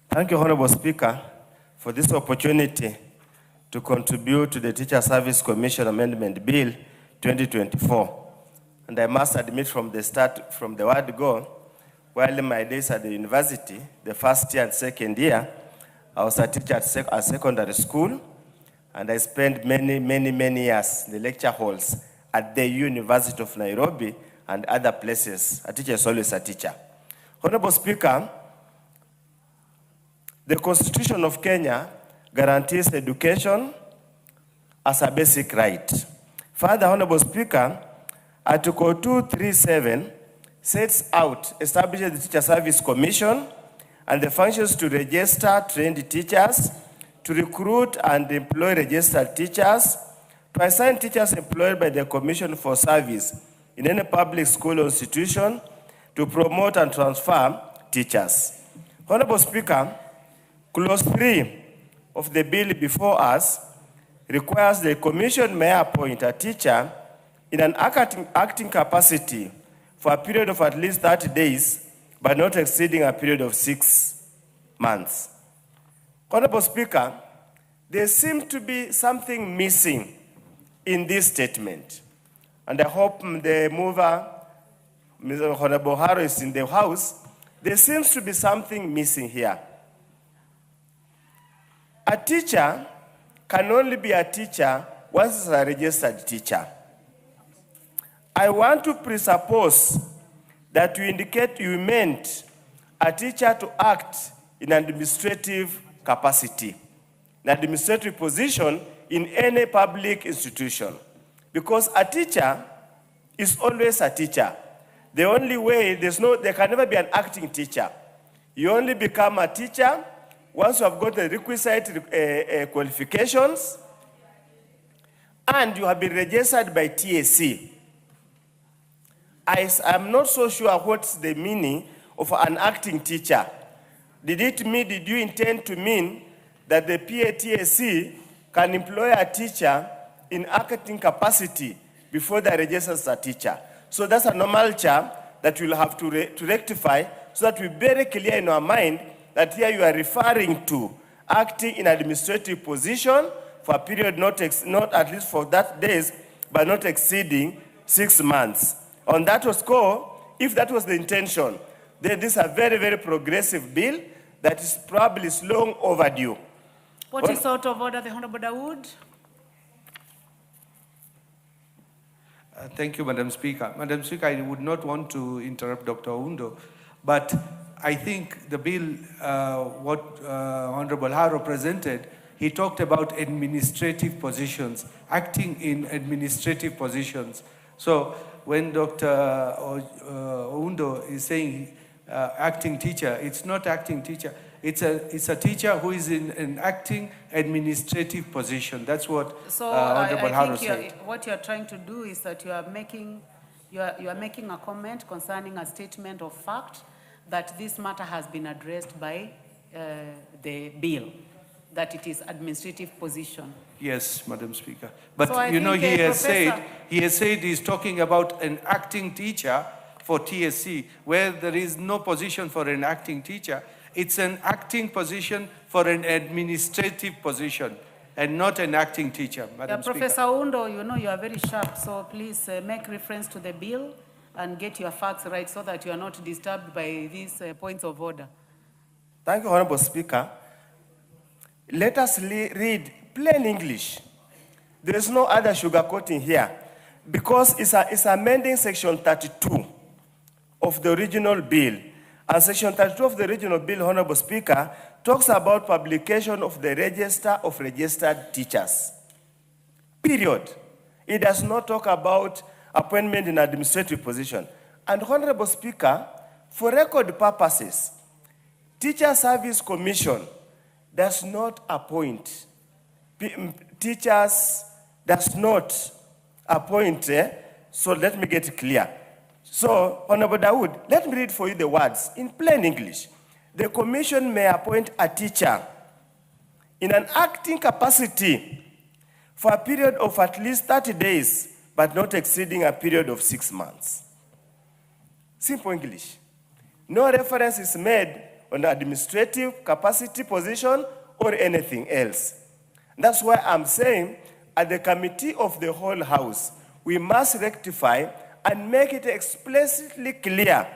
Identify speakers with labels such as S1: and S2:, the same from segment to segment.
S1: Thank you, Honorable Speaker, for this opportunity to contribute to the Teacher Service Commission Amendment Bill 2024. And I must admit from the start, from the word go, while in my days at the university, the first year and second year, I was a teacher at a secondary school, and I spent many years in the lecture halls at the University of Nairobi and other places. A teacher is always a teacher. Honorable Speaker, the Constitution of Kenya guarantees education as a basic right. Further, Honorable Speaker, Article 237 sets out, establishes the Teacher Service Commission and the functions to register trained teachers, to recruit and employ registered teachers, to assign teachers employed by the Commission for service in any public school or institution, to promote and transfer teachers. Honorable Speaker, Clause 3 of the bill before us requires the Commission may appoint a teacher in an acting capacity for a period of at least 30 days, but not exceeding a period of 6 months. Honorable Speaker, there seems to be something missing in this statement, and I hope the mover, Mr. Honorable Harrow, is in the House. There seems to be something missing here. A teacher can only be a teacher once it's a registered teacher. I want to presuppose that you indicate you meant a teacher to act in an administrative capacity, an administrative position in any public institution. Because a teacher is always a teacher. The only way, there can never be an acting teacher. You only become a teacher once you have got the requisite qualifications and you have been registered by TSC. I'm not so sure what's the meaning of an acting teacher. Did you intend to mean that the PATSC can employ a teacher in acting capacity before they register as a teacher? So that's a normal charm that we'll have to rectify so that we're very clear in our mind that here you are referring to acting in administrative position for a period not at least for that days, but not exceeding 6 months. On that score, if that was the intention, then this is a very progressive bill that is probably long overdue.
S2: What is out of order, the Honorable Dawood?
S3: Thank you, Madam Speaker. Madam Speaker, I would not want to interrupt Dr. Oundo, but I think the bill, what Honorable Harrow presented, he talked about administrative positions, acting in administrative positions. So when Dr. Oundo is saying acting teacher, it's not acting teacher. It's a teacher who is in an acting administrative position. That's what Honorable Harrow said.
S2: What you're trying to do is that you are making a comment concerning a statement of fact that this matter has been addressed by the bill, that it is administrative position.
S3: Yes, Madam Speaker. But
S2: so
S3: you know, he has said he's talking about an acting teacher for TSC, where there is no position for an acting teacher. It's an acting position for an administrative position and not an acting teacher, Madam Speaker.
S2: Professor Oundo, you know you are very sharp, so please make reference to the bill and get your facts right so that you are not disturbed by these points of order.
S1: Thank you, Honorable Speaker. Let us read plain English. There is no other sugarcoating here because it's amending Section 32 of the original bill. And Section 32 of the original bill, Honorable Speaker, talks about publication of the register of registered teachers. Period. It does not talk about appointment in administrative position. And Honorable Speaker, for record purposes, Teacher Service Commission does not appoint. Teachers does not appoint. So let me get it clear. So, Honorable Dawood, let me read for you the words in plain English. The commission may appoint a teacher in an acting capacity for a period of at least 30 days, but not exceeding a period of 6 months. Simple English. No reference is made on the administrative capacity position or anything else. That's why I'm saying, at the committee of the whole house, we must rectify and make it explicitly clear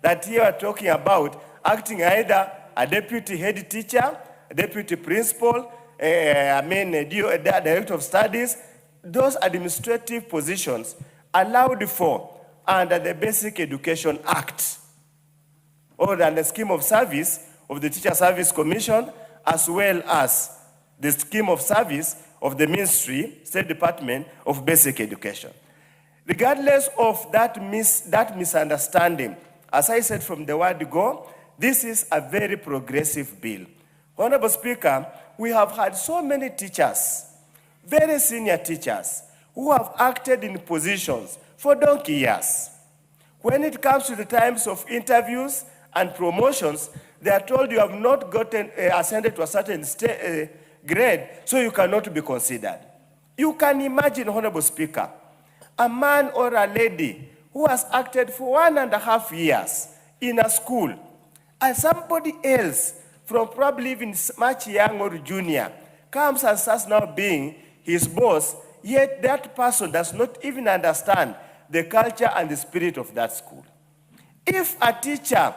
S1: that here we're talking about acting either a deputy head teacher, a deputy principal, director of studies, those administrative positions allowed for under the Basic Education Act, or the scheme of service of the Teacher Service Commission, as well as the scheme of service of the Ministry, State Department of Basic Education. Regardless of that misunderstanding, as I said from the word go, this is a very progressive bill. Honorable Speaker, we have had so many teachers, very senior teachers, who have acted in positions for donkey years. When it comes to the times of interviews and promotions, they are told you have not gotten ascended to a certain grade, so you cannot be considered. You can imagine, Honorable Speaker, a man or a lady who has acted for 1.5 years in a school, and somebody else from probably even much young or junior comes and starts now being his boss, yet that person does not even understand the culture and the spirit of that school. If a teacher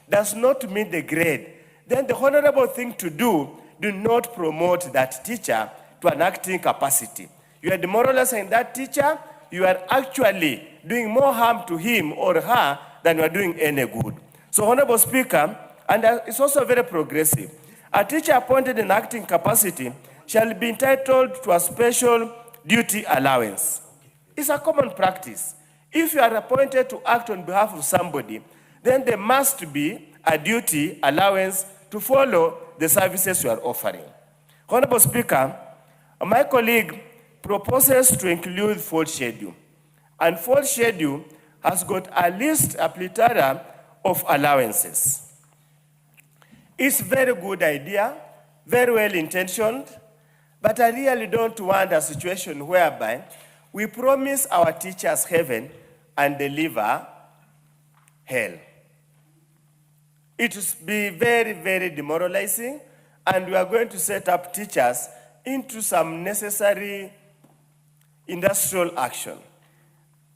S1: does not meet the grade, then the honorable thing to do not promote that teacher to an acting capacity. You are demoralizing that teacher, you are actually doing more harm to him or her than you are doing any good. So, Honorable Speaker, and it's also very progressive, a teacher appointed in acting capacity shall be entitled to a special duty allowance. It's a common practice. If you are appointed to act on behalf of somebody, then there must be a duty allowance to follow the services you are offering. Honorable Speaker, my colleague proposes to include fourth schedule. And fourth schedule has got a list, a plethora of allowances. It's a very good idea, very well intentioned, but I really don't want a situation whereby we promise our teachers heaven and deliver hell. It will be very, very demoralizing, and we are going to set up teachers into some necessary industrial action.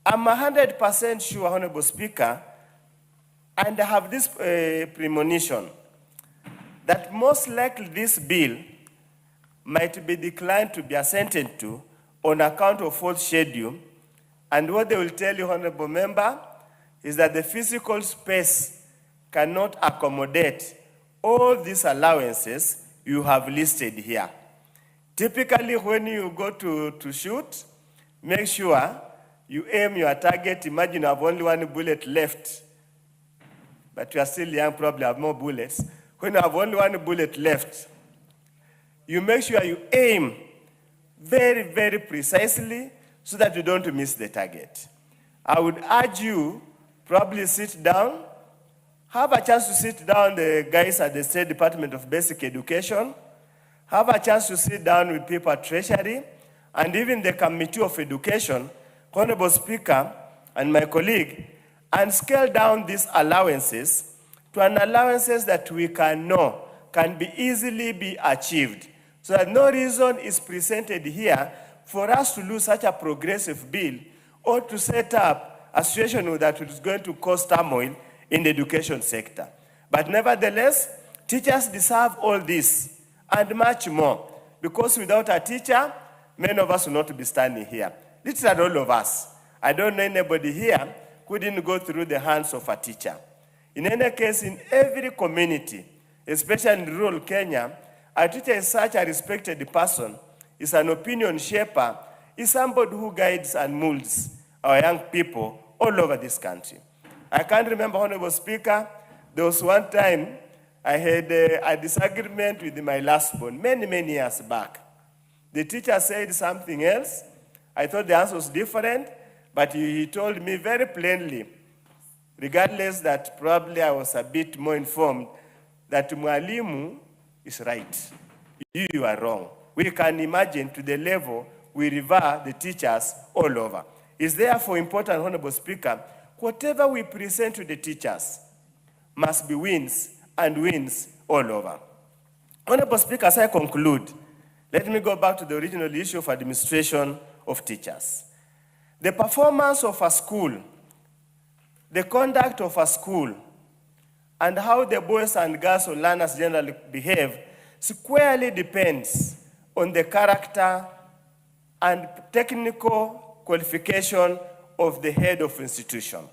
S1: I'm 100% sure, Honorable Speaker, and I have this premonition, that most likely this bill might be declined to be assented to on account of fourth schedule, and what they will tell you, Honorable Member, is that the physical space cannot accommodate all these allowances you have listed here. Typically, when you go to shoot, make sure you aim your target. Imagine you have only one bullet left, but you are still young, probably have more bullets. When you have only one bullet left, you make sure you aim very, very precisely so that you don't miss the target. I would urge you, probably sit down, have a chance to sit down, the guys at the State Department of Basic Education, have a chance to sit down with people at Treasury, and even the Committee of Education, Honorable Speaker, and my colleague, and scale down these allowances to an allowances that we can know can be easily be achieved, so that no reason is presented here for us to lose such a progressive bill or to set up a situation that is going to cause turmoil in the education sector. But nevertheless, teachers deserve all this and much more, because without a teacher, many of us will not be standing here. This is all of us. I don't know anybody here who didn't go through the hands of a teacher. In any case, in every community, especially in rural Kenya, a teacher is such a respected person, is an opinion shaper, is somebody who guides and molds our young people all over this country. I can't remember, Honorable Speaker, there was one time I had a disagreement with my Lasborn many, many years back. The teacher said something else. I thought the answer was different, but he told me very plainly, regardless that probably I was a bit more informed, that Mwalimu is right. You are wrong. We can imagine to the level we revere the teachers all over. It's therefore important, Honorable Speaker, whatever we present to the teachers, must be wins and wins all over. Honorable Speaker, as I conclude, let me go back to the original issue of administration of teachers. The performance of a school, the conduct of a school, and how the boys and girls or learners generally behave squarely depends on the character and technical qualification of the head of institution,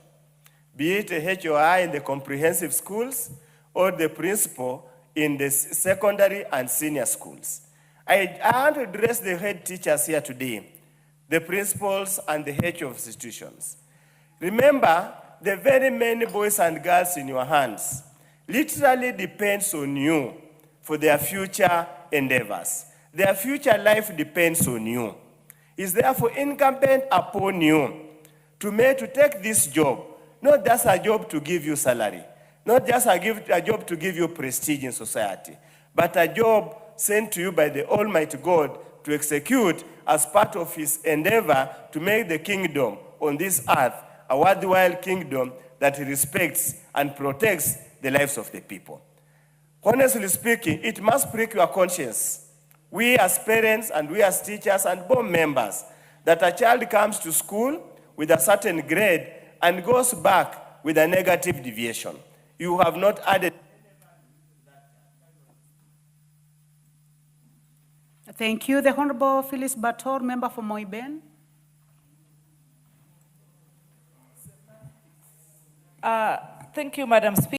S1: be it a HOI in the comprehensive schools or the principal in the secondary and senior schools. I want to address the head teachers here today, the principals and the head of institutions. Remember, the very many boys and girls in your hands literally depends on you for their future endeavors. Their future life depends on you. It's therefore incumbent upon you to take this job, not just a job to give you salary, not just a job to give you prestige in society, but a job sent to you by the Almighty God to execute as part of his endeavor to make the kingdom on this earth a worthwhile kingdom that respects and protects the lives of the people. Honestly speaking, it must prick your conscience, we as parents and we as teachers and board members, that a child comes to school with a certain grade and goes back with a negative deviation. You have not added.
S2: Thank you. The Honorable Phyllis Bator, member for Moiben.
S4: Thank you, Madam Speaker.